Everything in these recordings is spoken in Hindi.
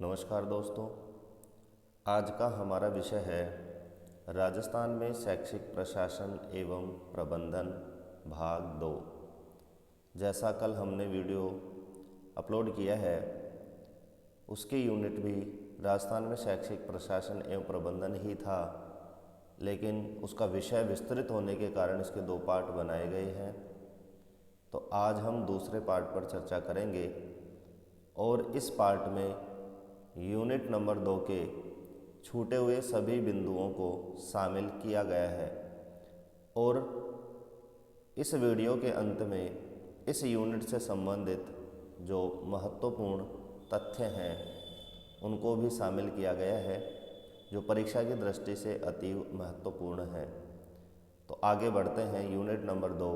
नमस्कार दोस्तों, आज का हमारा विषय है राजस्थान में शैक्षिक प्रशासन एवं प्रबंधन भाग 2। जैसा कल हमने वीडियो अपलोड किया है उसकी यूनिट भी राजस्थान में शैक्षिक प्रशासन एवं प्रबंधन ही था, लेकिन उसका विषय विस्तृत होने के कारण इसके 2 पार्ट बनाए गए हैं। तो आज हम दूसरे पार्ट पर चर्चा करेंगे और इस पार्ट में यूनिट नंबर 2 के छूटे हुए सभी बिंदुओं को शामिल किया गया है और इस वीडियो के अंत में इस यूनिट से संबंधित जो महत्वपूर्ण तथ्य हैं उनको भी शामिल किया गया है, जो परीक्षा की दृष्टि से अति महत्वपूर्ण है। तो आगे बढ़ते हैं। यूनिट नंबर 2,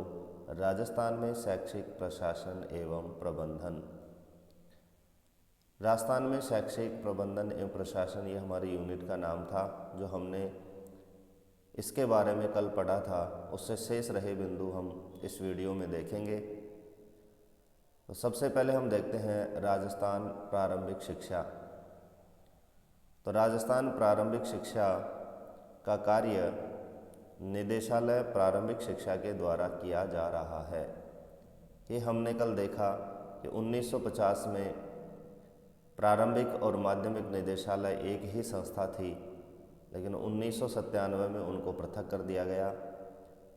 राजस्थान में शैक्षिक प्रशासन एवं प्रबंधन। राजस्थान में शैक्षिक प्रबंधन एवं प्रशासन, ये हमारी यूनिट का नाम था, जो हमने इसके बारे में कल पढ़ा था। उससे शेष रहे बिंदु हम इस वीडियो में देखेंगे। तो सबसे पहले हम देखते हैं राजस्थान प्रारंभिक शिक्षा। तो राजस्थान प्रारंभिक शिक्षा का कार्य निदेशालय प्रारंभिक शिक्षा के द्वारा किया जा रहा है। ये हमने कल देखा कि 1950 में प्रारंभिक और माध्यमिक निदेशालय एक ही संस्था थी, लेकिन 1997 में उनको पृथक कर दिया गया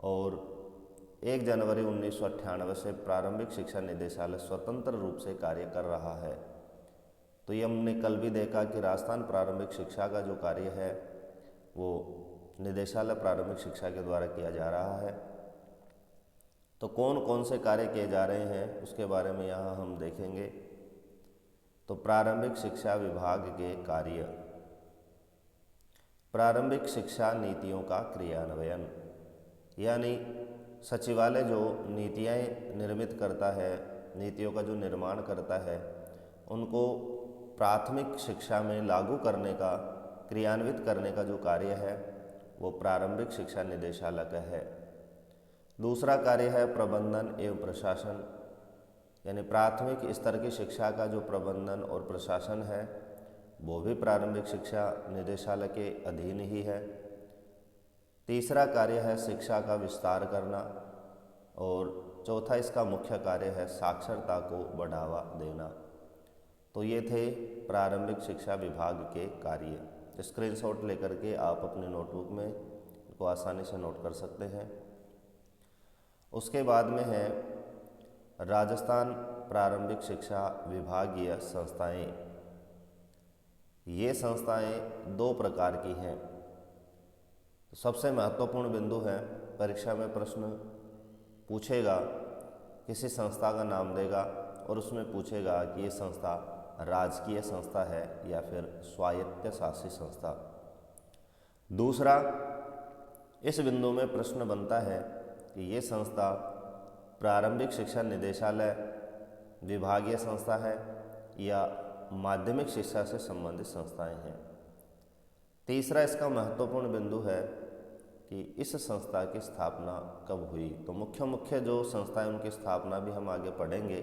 और 1 जनवरी 1998 से प्रारंभिक शिक्षा निदेशालय स्वतंत्र रूप से कार्य कर रहा है। तो ये हमने कल भी देखा कि राजस्थान प्रारंभिक शिक्षा का जो कार्य है वो निदेशालय प्रारंभिक शिक्षा के द्वारा किया जा रहा है। तो कौन कौन से कार्य किए जा रहे हैं उसके बारे में यहाँ हम देखेंगे। तो प्रारंभिक शिक्षा विभाग के कार्य, प्रारंभिक शिक्षा नीतियों का क्रियान्वयन, यानी सचिवालय जो नीतियाँ निर्मित करता है, नीतियों का जो निर्माण करता है, उनको प्राथमिक शिक्षा में लागू करने का, क्रियान्वित करने का जो कार्य है वो प्रारंभिक शिक्षा निदेशालय का है। दूसरा कार्य है प्रबंधन एवं प्रशासन, यानी प्राथमिक स्तर की शिक्षा का जो प्रबंधन और प्रशासन है वो भी प्रारंभिक शिक्षा निदेशालय के अधीन ही है। तीसरा कार्य है शिक्षा का विस्तार करना और चौथा इसका मुख्य कार्य है साक्षरता को बढ़ावा देना। तो ये थे प्रारंभिक शिक्षा विभाग के कार्य। स्क्रीनशॉट लेकर के आप अपने नोटबुक में इनको आसानी से नोट कर सकते हैं। उसके बाद में है राजस्थान प्रारंभिक शिक्षा विभागीय संस्थाएं। ये संस्थाएं 2 प्रकार की हैं। तो सबसे महत्वपूर्ण बिंदु है, परीक्षा में प्रश्न पूछेगा, किसी संस्था का नाम देगा और उसमें पूछेगा कि ये संस्था राजकीय संस्था है या फिर स्वायत्त शासी संस्था। दूसरा, इस बिंदु में प्रश्न बनता है कि ये संस्था प्रारंभिक शिक्षा निदेशालय विभागीय संस्था है या माध्यमिक शिक्षा से संबंधित संस्थाएं हैं। तीसरा इसका महत्वपूर्ण बिंदु है कि इस संस्था की स्थापना कब हुई। तो मुख्य जो संस्थाएं उनकी स्थापना भी हम आगे पढ़ेंगे।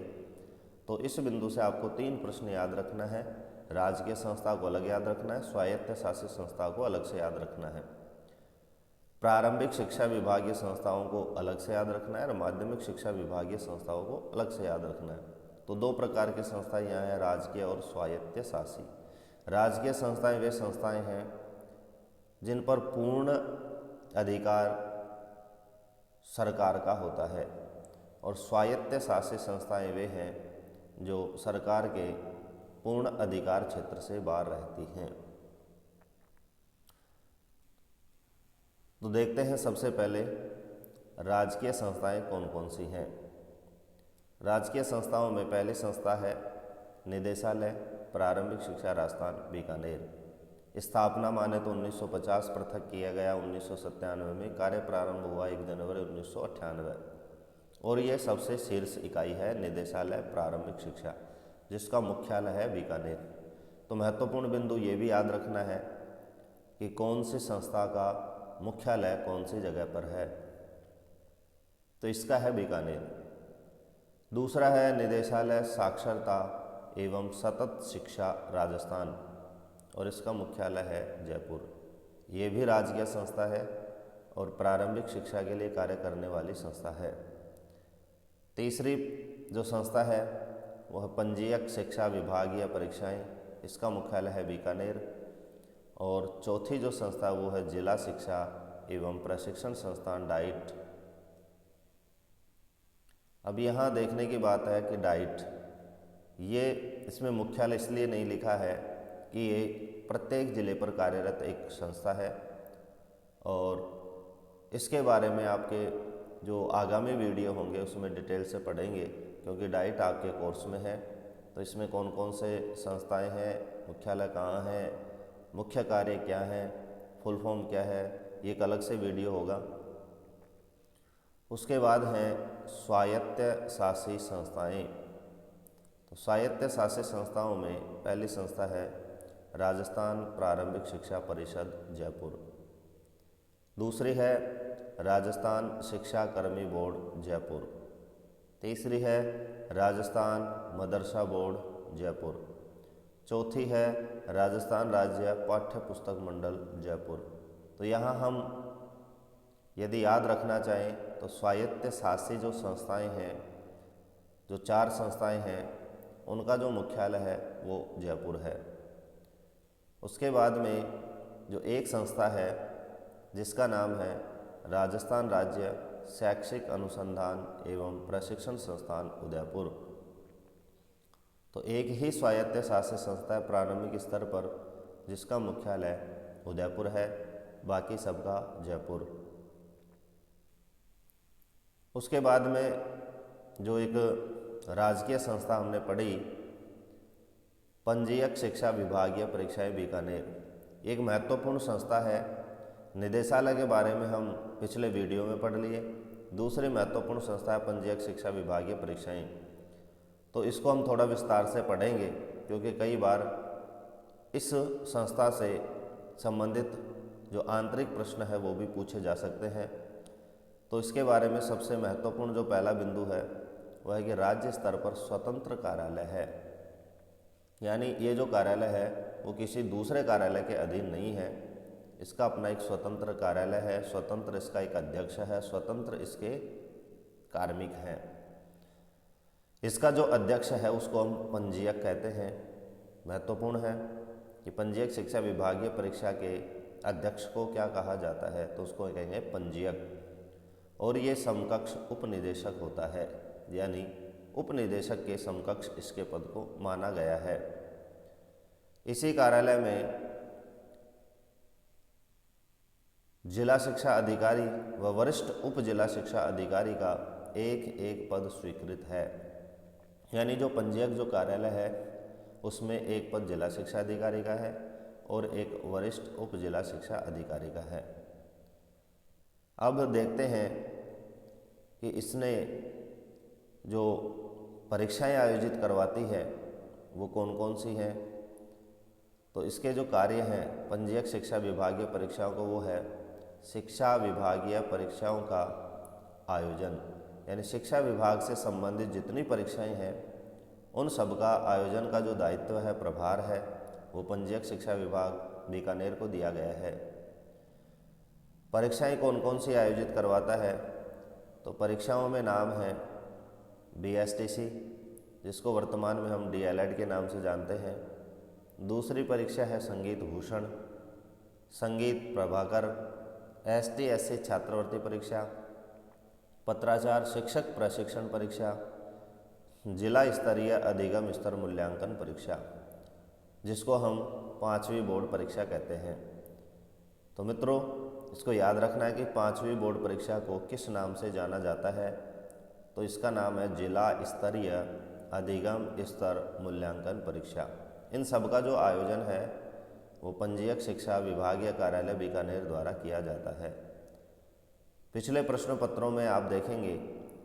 तो इस बिंदु से आपको 3 प्रश्न याद रखना है। राजकीय संस्था को अलग याद रखना है, स्वायत्त शासित संस्था को अलग से याद रखना है, प्रारंभिक शिक्षा विभागीय संस्थाओं को अलग से याद रखना है और माध्यमिक शिक्षा विभागीय संस्थाओं को अलग से याद रखना है। तो 2 प्रकार की संस्थाएं यहाँ हैं, राजकीय और स्वायत्त शासी। राजकीय संस्थाएं वे संस्थाएं हैं जिन पर पूर्ण अधिकार सरकार का होता है और स्वायत्त शासी संस्थाएं वे हैं जो सरकार के पूर्ण अधिकार क्षेत्र से बाहर रहती हैं। तो देखते हैं सबसे पहले राजकीय संस्थाएं कौन कौन सी हैं। राजकीय संस्थाओं में पहली संस्था है निदेशालय प्रारंभिक शिक्षा राजस्थान बीकानेर। स्थापना माने तो 1950 पृथक किया गया, 1997 में कार्य प्रारंभ हुआ 1 जनवरी 1998 और यह सबसे शीर्ष इकाई है निदेशालय प्रारंभिक शिक्षा, जिसका मुख्यालय है बीकानेर। तो महत्वपूर्ण बिंदु ये भी याद रखना है कि कौन सी संस्था का मुख्यालय कौन सी जगह पर है। तो इसका है बीकानेर। दूसरा है निदेशालय साक्षरता एवं सतत शिक्षा राजस्थान, और इसका मुख्यालय है जयपुर। ये भी राजकीय संस्था है और प्रारंभिक शिक्षा के लिए कार्य करने वाली संस्था है। तीसरी जो संस्था है वह पंजीयक शिक्षा विभागीय परीक्षाएं, इसका मुख्यालय है बीकानेर। और चौथी जो संस्था वो है जिला शिक्षा एवं प्रशिक्षण संस्थान डाइट। अब यहाँ देखने की बात है कि डाइट, ये इसमें मुख्यालय इसलिए नहीं लिखा है कि ये प्रत्येक जिले पर कार्यरत एक संस्था है, और इसके बारे में आपके जो आगामी वीडियो होंगे उसमें डिटेल से पढ़ेंगे, क्योंकि डाइट आपके कोर्स में है। तो इसमें कौन कौन से संस्थाएं हैं, मुख्यालय कहाँ है, मुख्य कार्य क्या है, फुल फॉर्म क्या है, ये एक अलग से वीडियो होगा। उसके बाद हैं स्वायत्त शासी संस्थाएं। तो स्वायत्त शासी संस्थाओं में पहली संस्था है राजस्थान प्रारंभिक शिक्षा परिषद जयपुर। दूसरी है राजस्थान शिक्षा कर्मी बोर्ड जयपुर। तीसरी है राजस्थान मदरसा बोर्ड जयपुर। चौथी है राजस्थान राज्य पाठ्य पुस्तक मंडल जयपुर। तो यहाँ हम यदि याद रखना चाहें तो स्वायत्त शासी जो संस्थाएं हैं, जो 4 संस्थाएं हैं, उनका जो मुख्यालय है वो जयपुर है। उसके बाद में जो एक संस्था है जिसका नाम है राजस्थान राज्य शैक्षिक अनुसंधान एवं प्रशिक्षण संस्थान उदयपुर। तो एक ही स्वायत्त शासी संस्था है प्रारंभिक स्तर पर जिसका मुख्यालय उदयपुर है, बाकी सबका जयपुर। उसके बाद में जो एक राजकीय संस्था हमने पढ़ी, पंजीयक शिक्षा विभागीय परीक्षाएं बीकानेर, एक महत्वपूर्ण संस्था है। निदेशालय के बारे में हम पिछले वीडियो में पढ़ लिए। दूसरी महत्वपूर्ण संस्था है पंजीयक शिक्षा विभागीय परीक्षाएं। तो इसको हम थोड़ा विस्तार से पढ़ेंगे, क्योंकि कई बार इस संस्था से संबंधित जो आंतरिक प्रश्न है वो भी पूछे जा सकते हैं। तो इसके बारे में सबसे महत्वपूर्ण जो पहला बिंदु है वह है कि राज्य स्तर पर स्वतंत्र कार्यालय है, यानी ये जो कार्यालय है वो किसी दूसरे कार्यालय के अधीन नहीं है। इसका अपना एक स्वतंत्र कार्यालय है, स्वतंत्र इसका एक अध्यक्ष है, स्वतंत्र इसके कार्मिक हैं। इसका जो अध्यक्ष है उसको हम पंजीयक कहते हैं। महत्वपूर्ण है कि पंजीयक शिक्षा विभागीय परीक्षा के अध्यक्ष को क्या कहा जाता है, तो उसको कहेंगे पंजीयक। और ये समकक्ष उपनिदेशक होता है, यानी उपनिदेशक के समकक्ष इसके पद को माना गया है। इसी कार्यालय में जिला शिक्षा अधिकारी व वरिष्ठ उप जिला शिक्षा अधिकारी का एक पद स्वीकृत है, यानी जो पंजीयक जो कार्यालय है उसमें एक पद जिला शिक्षा अधिकारी का है और एक वरिष्ठ उप जिला शिक्षा अधिकारी का है। अब देखते हैं कि इसने जो परीक्षाएं आयोजित करवाती है वो कौन कौन सी हैं। तो इसके जो कार्य हैं पंजीयक शिक्षा विभागीय परीक्षाओं को, वो है शिक्षा विभागीय परीक्षाओं का आयोजन, यानी शिक्षा विभाग से संबंधित जितनी परीक्षाएं हैं उन सब का आयोजन का जो दायित्व है, प्रभार है, वो पंजीयक शिक्षा विभाग बीकानेर को दिया गया है। परीक्षाएं कौन कौन सी आयोजित करवाता है, तो परीक्षाओं में नाम है BSTC, जिसको वर्तमान में हम DLED के नाम से जानते हैं। दूसरी परीक्षा है संगीत भूषण, संगीत प्रभाकर, ST/SC छात्रवृत्ति परीक्षा, पत्राचार शिक्षक प्रशिक्षण परीक्षा, जिला स्तरीय अधिगम स्तर मूल्यांकन परीक्षा, जिसको हम 5वीं बोर्ड परीक्षा कहते हैं। तो मित्रों, इसको याद रखना है कि 5वीं बोर्ड परीक्षा को किस नाम से जाना जाता है, तो इसका नाम है जिला स्तरीय अधिगम स्तर मूल्यांकन परीक्षा। इन सब का जो आयोजन है वो पंजीयक शिक्षा विभागीय कार्यालय बीकानेर द्वारा किया जाता है। पिछले प्रश्न पत्रों में आप देखेंगे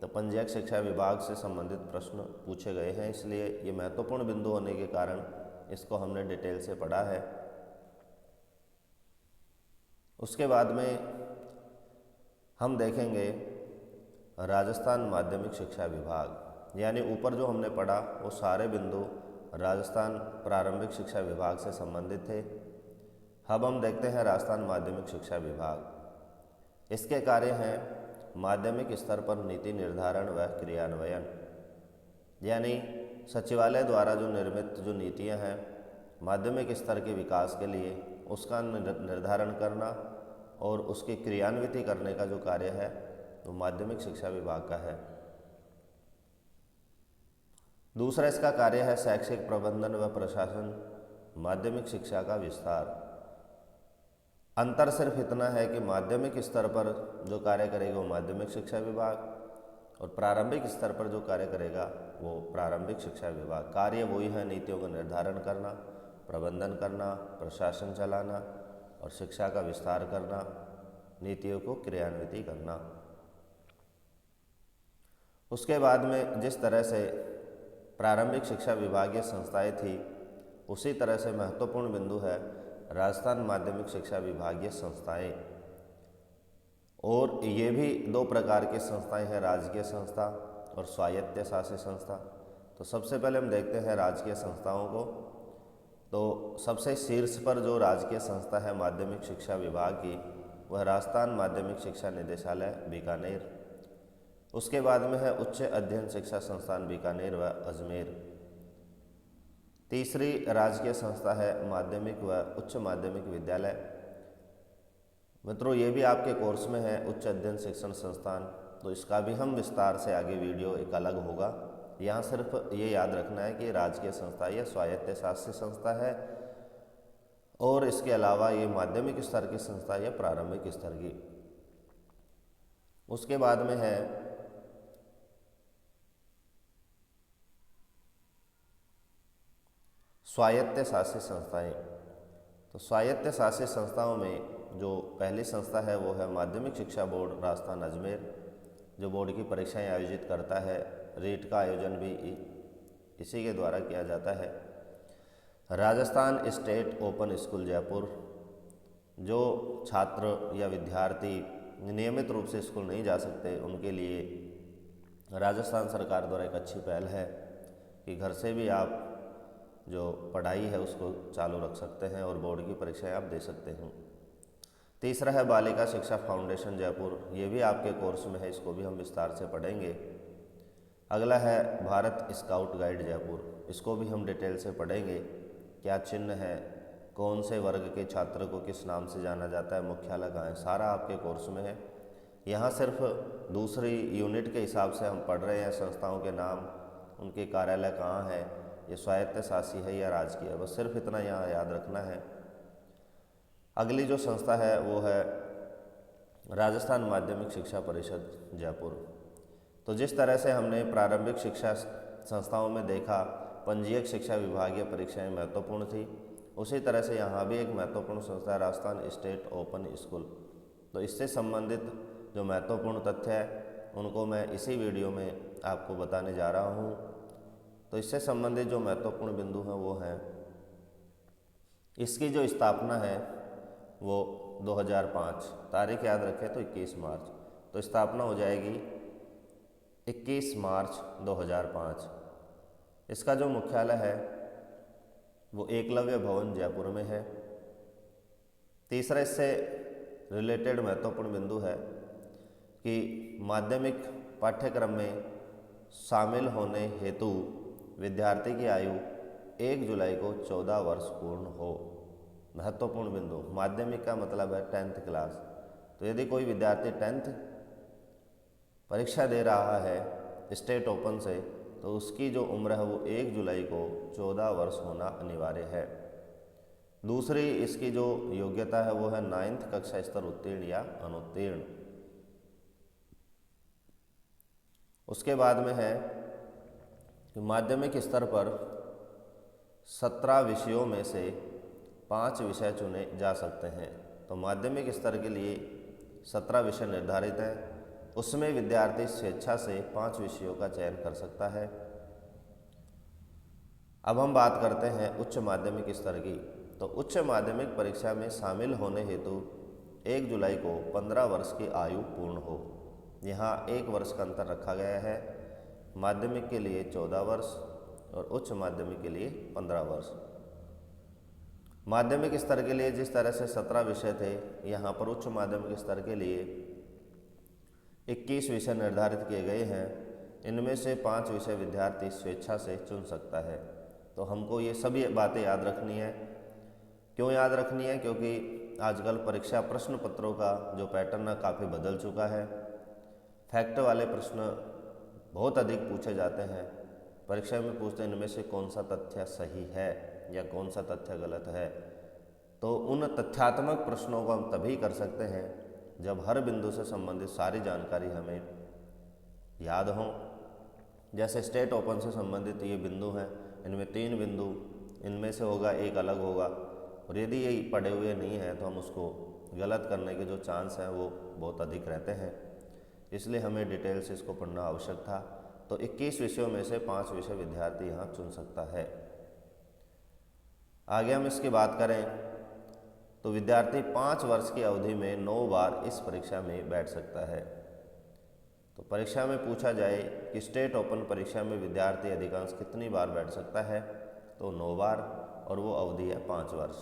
तो पंजीयक शिक्षा विभाग से संबंधित प्रश्न पूछे गए हैं, इसलिए ये महत्वपूर्ण बिंदु होने के कारण इसको हमने डिटेल से पढ़ा है। उसके बाद में हम देखेंगे राजस्थान माध्यमिक शिक्षा विभाग, यानी ऊपर जो हमने पढ़ा वो सारे बिंदु राजस्थान प्रारंभिक शिक्षा विभाग से संबंधित थे। अब हम देखते हैं राजस्थान माध्यमिक शिक्षा विभाग। इसके कार्य हैं माध्यमिक स्तर पर नीति निर्धारण व क्रियान्वयन, यानी सचिवालय द्वारा जो निर्मित जो नीतियां हैं माध्यमिक स्तर के विकास के लिए उसका निर्धारण करना और उसकी क्रियान्विति करने का जो कार्य है वो माध्यमिक शिक्षा विभाग का है। दूसरा इसका कार्य है शैक्षिक प्रबंधन व प्रशासन माध्यमिक शिक्षा का विस्तार। अंतर सिर्फ इतना है कि माध्यमिक स्तर पर जो कार्य करेगा वो माध्यमिक शिक्षा विभाग और प्रारंभिक स्तर पर जो कार्य करेगा वो प्रारंभिक शिक्षा विभाग। कार्य वही है, नीतियों का निर्धारण करना, प्रबंधन करना, प्रशासन चलाना और शिक्षा का विस्तार करना, नीतियों को क्रियान्वित करना। उसके बाद में जिस तरह से प्रारंभिक शिक्षा विभागीय संस्थाएं थी उसी तरह से महत्वपूर्ण बिंदु है राजस्थान माध्यमिक शिक्षा विभागीय संस्थाएं। और ये भी दो प्रकार की संस्थाएं हैं, राजकीय संस्था और स्वायत्त शासी संस्था। तो सबसे पहले हम देखते हैं राजकीय संस्थाओं को। तो सबसे शीर्ष पर जो राजकीय संस्था है माध्यमिक शिक्षा विभाग की वह राजस्थान माध्यमिक शिक्षा निदेशालय बीकानेर। उसके बाद में है उच्च अध्ययन शिक्षा संस्थान बीकानेर व अजमेर। तीसरी राजकीय संस्था है माध्यमिक व उच्च माध्यमिक विद्यालय। मित्रों ये भी आपके कोर्स में है उच्च अध्ययन शिक्षण संस्थान, तो इसका भी हम विस्तार से आगे वीडियो एक अलग होगा। यहाँ सिर्फ ये याद रखना है कि राजकीय संस्था या स्वायत्त शासी संस्था है और इसके अलावा ये माध्यमिक स्तर की संस्था या प्रारंभिक स्तर की। उसके बाद में है स्वायत्त शासी संस्थाएं। तो स्वायत्त शासी संस्थाओं में जो पहली संस्था है वो है माध्यमिक शिक्षा बोर्ड राजस्थान अजमेर, जो बोर्ड की परीक्षाएं आयोजित करता है। रीट का आयोजन भी इसी के द्वारा किया जाता है। Rajasthan state open school Jaipur, जो छात्र या विद्यार्थी नियमित रूप से स्कूल नहीं जा सकते उनके लिए राजस्थान सरकार द्वारा एक अच्छी पहल है कि घर से भी आप जो पढ़ाई है उसको चालू रख सकते हैं और बोर्ड की परीक्षाएं आप दे सकते हैं। तीसरा है बालिका शिक्षा फाउंडेशन जयपुर, ये भी आपके कोर्स में है, इसको भी हम विस्तार से पढ़ेंगे। अगला है भारत स्काउट गाइड जयपुर, इसको भी हम डिटेल से पढ़ेंगे। क्या चिन्ह है, कौन से वर्ग के छात्र को किस नाम से जाना जाता है, मुख्यालय कहाँ है, सारा आपके कोर्स में है। यहाँ सिर्फ दूसरी यूनिट के हिसाब से हम पढ़ रहे हैं संस्थाओं के नाम, उनके कार्यालय कहाँ है, ये स्वायत्त शासी है या राजकीय है, बस सिर्फ इतना यहाँ याद रखना है। अगली जो संस्था है वो है राजस्थान माध्यमिक शिक्षा परिषद जयपुर। तो जिस तरह से हमने प्रारंभिक शिक्षा संस्थाओं में देखा पंजीयक शिक्षा विभागीय परीक्षाएं महत्वपूर्ण थी, उसी तरह से यहाँ भी एक महत्वपूर्ण संस्था है राजस्थान स्टेट ओपन स्कूल। तो इससे संबंधित जो महत्वपूर्ण तथ्य है उनको मैं इसी वीडियो में आपको बताने जा रहा हूँ। तो इससे संबंधित जो महत्वपूर्ण बिंदु हैं वो हैं, इसकी जो स्थापना है वो 2005, तारीख याद रखें तो 21 मार्च, तो स्थापना हो जाएगी 21 मार्च 2005। इसका जो मुख्यालय है वो एकलव्य भवन जयपुर में है। तीसरा इससे रिलेटेड महत्वपूर्ण बिंदु है कि माध्यमिक पाठ्यक्रम में शामिल होने हेतु विद्यार्थी की आयु 1 जुलाई को 14 वर्ष पूर्ण हो। महत्वपूर्ण बिंदु, माध्यमिक का मतलब है 10th क्लास। तो यदि कोई विद्यार्थी 10th परीक्षा दे रहा है स्टेट ओपन से तो उसकी जो उम्र है वो 1 जुलाई को 14 वर्ष होना अनिवार्य है। दूसरी इसकी जो योग्यता है वो है 9th कक्षा स्तर उत्तीर्ण या अनुत्तीर्ण। उसके बाद में है कि माध्यमिक स्तर पर 17 विषयों में से 5 विषय चुने जा सकते हैं। तो माध्यमिक स्तर के लिए 17 विषय निर्धारित हैं, उसमें विद्यार्थी स्वेच्छा से 5 विषयों का चयन कर सकता है। अब हम बात करते हैं उच्च माध्यमिक स्तर की। तो उच्च माध्यमिक परीक्षा में शामिल होने हेतु 1 जुलाई को 15 वर्ष की आयु पूर्ण हो। यहाँ 1 वर्ष का अंतर रखा गया है। माध्यमिक के लिए 14 वर्ष और उच्च माध्यमिक के लिए 15 वर्ष। माध्यमिक स्तर के लिए जिस तरह से 17 विषय थे, यहाँ पर उच्च माध्यमिक स्तर के लिए 21 विषय निर्धारित किए गए हैं। इनमें से 5 विषय विद्यार्थी स्वेच्छा से चुन सकता है। तो हमको ये सभी बातें याद रखनी है। क्यों याद रखनी है? क्योंकि आजकल परीक्षा प्रश्न पत्रों का जो पैटर्न है काफ़ी बदल चुका है। फैक्ट वाले प्रश्न बहुत अधिक पूछे जाते हैं। परीक्षा में पूछते हैं इनमें से कौन सा तथ्य सही है या कौन सा तथ्य गलत है। तो उन तथ्यात्मक प्रश्नों को हम तभी कर सकते हैं जब हर बिंदु से संबंधित सारी जानकारी हमें याद हो। जैसे स्टेट ओपन से संबंधित ये बिंदु हैं, इनमें 3 बिंदु, इनमें से होगा एक अलग होगा, और यदि ये पढ़े हुए नहीं हैं तो हम उसको गलत करने के जो चांस हैं वो बहुत अधिक रहते हैं। इसलिए हमें डिटेल से इसको पढ़ना आवश्यक था। तो 21 विषयों में से 5 विषय विद्यार्थी यहाँ चुन सकता है। आगे हम इसकी बात करें तो विद्यार्थी 5 वर्ष की अवधि में 9 बार इस परीक्षा में बैठ सकता है। तो परीक्षा में पूछा जाए कि स्टेट ओपन परीक्षा में विद्यार्थी अधिकांश कितनी बार बैठ सकता है, तो 9 बार, और वो अवधि है 5 वर्ष।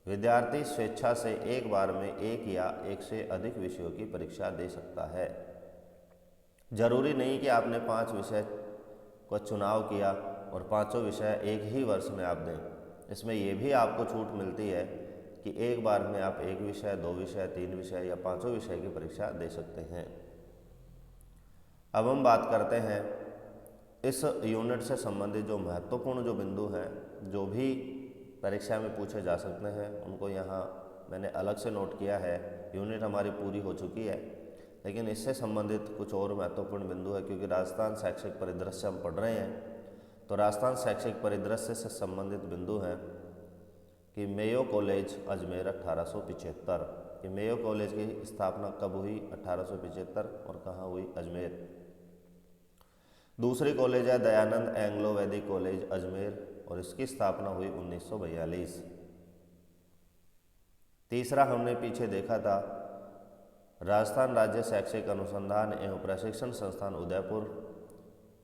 विद्यार्थी स्वेच्छा से एक बार में 1 या 1 से अधिक विषयों की परीक्षा दे सकता है। जरूरी नहीं कि आपने 5 विषय को चुनाव किया और 5 विषय एक ही वर्ष में आप दें। इसमें यह भी आपको छूट मिलती है कि एक बार में आप 1 विषय, 2 विषय, 3 विषय या 5 विषय की परीक्षा दे सकते हैं। अब हम बात करते हैं इस यूनिट से संबंधित जो महत्वपूर्ण जो बिंदु हैं, जो भी परीक्षा में पूछे जा सकते हैं, उनको यहाँ मैंने अलग से नोट किया है। यूनिट हमारी पूरी हो चुकी है, लेकिन इससे संबंधित कुछ और महत्वपूर्ण बिंदु है। क्योंकि राजस्थान शैक्षिक परिदृश्य हम पढ़ रहे हैं, तो राजस्थान शैक्षिक परिदृश्य से संबंधित बिंदु हैं कि मेयो कॉलेज अजमेर 1875, कि मेयो कॉलेज की स्थापना कब हुई? 1875, और कहाँ हुई? अजमेर। दूसरी कॉलेज है दयानंद एंग्लो वैदिक कॉलेज अजमेर, और इसकी स्थापना हुई 1942। तीसरा हमने पीछे देखा था राजस्थान राज्य शैक्षिक अनुसंधान एवं प्रशिक्षण संस्थान उदयपुर।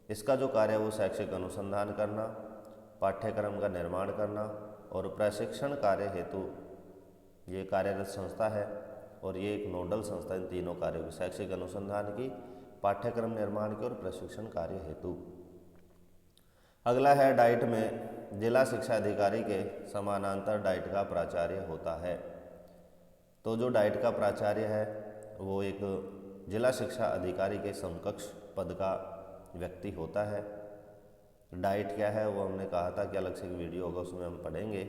इसका जो कार्य है वो शैक्षिक अनुसंधान करना, पाठ्यक्रम का निर्माण करना और प्रशिक्षण कार्य हेतु ये कार्यरत संस्था है, और ये एक नोडल संस्था इन तीनों कार्यों की, शैक्षिक अनुसंधान की, पाठ्यक्रम निर्माण की और प्रशिक्षण कार्य हेतु। अगला है डाइट में जिला शिक्षा अधिकारी के समानांतर डाइट का प्राचार्य होता है। तो जो डाइट का प्राचार्य है वो एक जिला शिक्षा अधिकारी के समकक्ष पद का व्यक्ति होता है। डाइट क्या है वो हमने कहा था कि अलग से एक वीडियो होगा, उसमें हम पढ़ेंगे।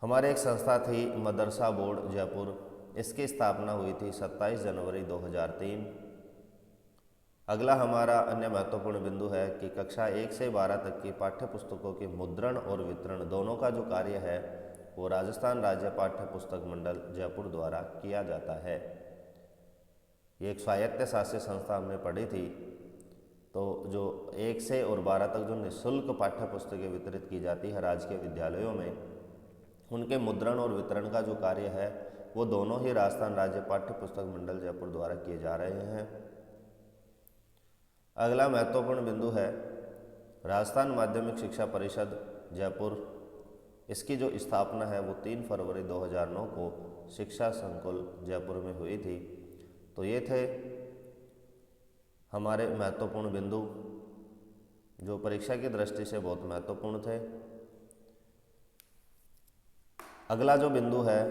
हमारे एक संस्था थी मदरसा बोर्ड जयपुर, इसकी स्थापना हुई थी 27 जनवरी 2003। अगला हमारा अन्य महत्वपूर्ण बिंदु है कि कक्षा 1 से 12 तक की पाठ्य पुस्तकों के मुद्रण और वितरण दोनों का जो कार्य है वो राजस्थान राज्य पाठ्य पुस्तक मंडल जयपुर द्वारा किया जाता है। ये एक स्वायत्त शासी संस्था हमने पढ़ी थी। तो जो 1 से और 12 तक जो निःशुल्क पाठ्य पुस्तकें वितरित की जाती है राजकीय विद्यालयों में, उनके मुद्रण और वितरण का जो कार्य है वो दोनों ही राजस्थान राज्य पाठ्य पुस्तक मंडल जयपुर द्वारा किए जा रहे हैं। अगला महत्वपूर्ण बिंदु है राजस्थान माध्यमिक शिक्षा परिषद जयपुर। इसकी जो स्थापना है वो 3 फरवरी 2009 को शिक्षा संकुल जयपुर में हुई थी। तो ये थे हमारे महत्वपूर्ण बिंदु जो परीक्षा की दृष्टि से बहुत महत्वपूर्ण थे। अगला जो बिंदु है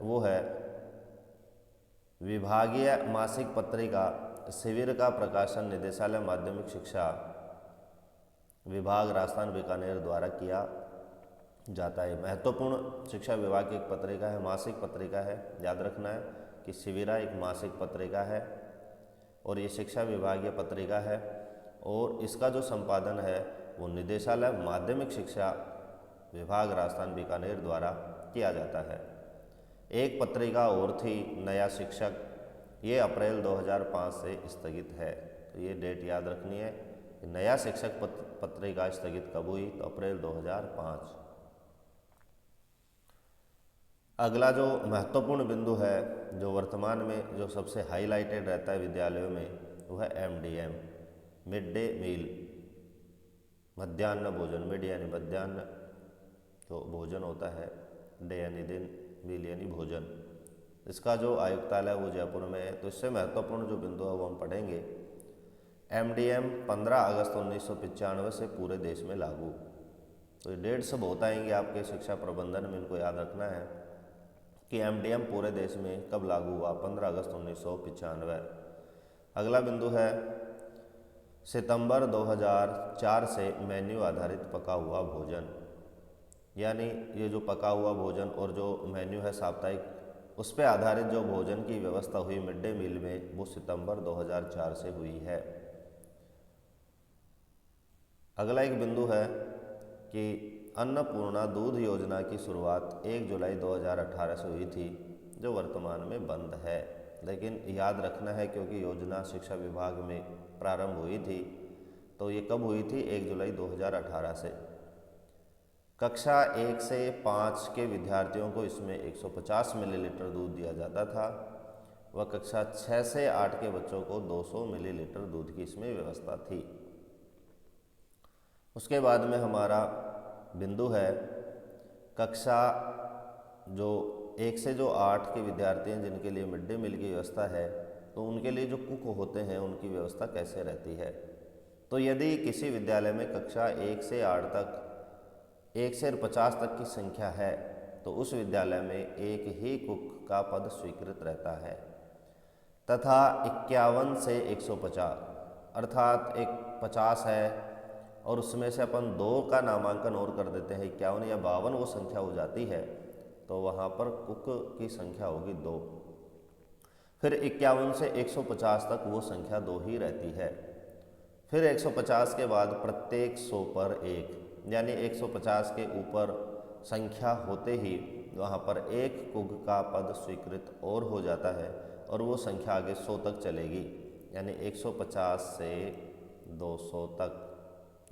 वो है विभागीय मासिक पत्रिका शिविर का प्रकाशन निदेशालय माध्यमिक शिक्षा विभाग राजस्थान बीकानेर द्वारा किया जाता है। महत्वपूर्ण शिक्षा विभाग की एक पत्रिका है, मासिक पत्रिका है। याद रखना है कि शिविरा एक मासिक पत्रिका है और ये शिक्षा विभागीय पत्रिका है, और इसका जो संपादन है वो निदेशालय माध्यमिक शिक्षा विभाग राजस्थान बीकानेर द्वारा किया जाता है। एक पत्रिका और थी नया शिक्षक, ये अप्रैल 2005 से स्थगित है। तो ये डेट याद रखनी है कि नया शिक्षक पत्रिका स्थगित कब हुई? तो अप्रैल 2005। अगला जो महत्वपूर्ण बिंदु है जो वर्तमान में जो सबसे हाईलाइटेड रहता है विद्यालयों में वो है MDM, मिड डे मील। मध्याह्न भोजन, मिड यानी मध्याह्न जो भोजन होता है, डे यानी दिन, मील यानी भोजन। इसका जो आयुक्तालय है वो जयपुर में है। तो इससे महत्वपूर्ण जो बिंदु है वो हम पढ़ेंगे। MDM 15 अगस्त 1995 से पूरे देश में लागू। तो ये डेट्स बहुत आएंगे आपके शिक्षा प्रबंधन में, इनको याद रखना है कि MDM पूरे देश में कब लागू हुआ, 15 अगस्त 1995। अगला बिंदु है सितंबर 2004 से मेन्यू आधारित पका हुआ भोजन, यानी ये जो पका हुआ भोजन और जो मेन्यू है साप्ताहिक, उस पर आधारित जो भोजन की व्यवस्था हुई मिड डे मील में, वो सितंबर 2004 से हुई है। अगला एक बिंदु है कि अन्नपूर्णा दूध योजना की शुरुआत 1 जुलाई 2018 से हुई थी, जो वर्तमान में बंद है। लेकिन याद रखना है क्योंकि योजना शिक्षा विभाग में प्रारंभ हुई थी, तो ये कब हुई थी, 1 जुलाई 2018 से। कक्षा 1 से 5 के विद्यार्थियों को इसमें 150 मिलीलीटर दूध दिया जाता था, व कक्षा 6 से 8 के बच्चों को 200 मिलीलीटर दूध की इसमें व्यवस्था थी। उसके बाद में हमारा बिंदु है कक्षा जो 1 से जो 8 के विद्यार्थी हैं जिनके लिए मिड डे मील की व्यवस्था है, तो उनके लिए जो कुक होते हैं उनकी व्यवस्था कैसे रहती है। तो यदि किसी विद्यालय में कक्षा 1 से 8 तक 1 से 50 तक की संख्या है, तो उस विद्यालय में एक ही कुक का पद स्वीकृत रहता है, तथा 51 से 150 अर्थात एक 50 है और उसमें से अपन 2 का नामांकन और कर देते हैं, 51 या 52 वो संख्या हो जाती है, तो वहाँ पर कुक की संख्या होगी 2। फिर 51 से 150 तक वो संख्या 2 ही रहती है। फिर 150 के बाद प्रत्येक 100 पर 1, यानी 150 के ऊपर संख्या होते ही वहाँ पर एक कुक का पद स्वीकृत और हो जाता है, और वो संख्या आगे 100 तक चलेगी, यानी 150 से 200 तक,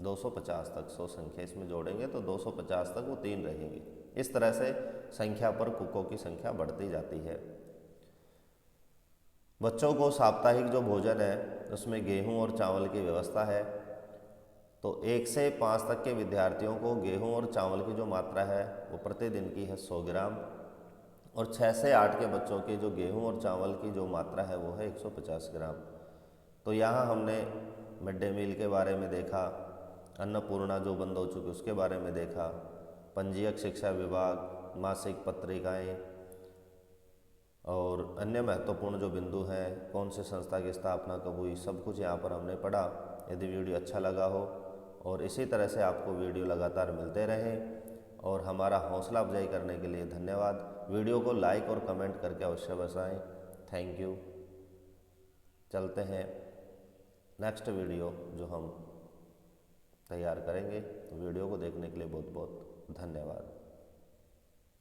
250 तक 100 संख्या इसमें जोड़ेंगे तो 250 तक वो 3 रहेंगे। इस तरह से संख्या पर कुकों की संख्या बढ़ती जाती है। बच्चों को साप्ताहिक जो भोजन है उसमें गेहूं और चावल की व्यवस्था है। तो 1 से 5 तक के विद्यार्थियों को गेहूं और चावल की जो मात्रा है वो प्रतिदिन की है 100 ग्राम, और 6 से 8 के बच्चों की जो गेहूं और चावल की जो मात्रा है वो है 150 ग्राम। तो यहाँ हमने मिड डे मील के बारे में देखा, अन्नपूर्णा जो बंद हो चुकी उसके बारे में देखा, पंजीयक शिक्षा विभाग, मासिक पत्रिकाएं और अन्य महत्वपूर्ण जो बिंदु हैं, कौन से संस्था की स्थापना कब हुई, सब कुछ यहाँ पर हमने पढ़ा। यदि वीडियो अच्छा लगा हो और इसी तरह से आपको वीडियो लगातार मिलते रहें, और हमारा हौसला अफजाई करने के लिए धन्यवाद। वीडियो को लाइक और कमेंट करके अवश्य बताएं। Thank you. चलते हैं नेक्स्ट वीडियो जो हम तैयार करेंगे। तो वीडियो को देखने के लिए बहुत बहुत धन्यवाद।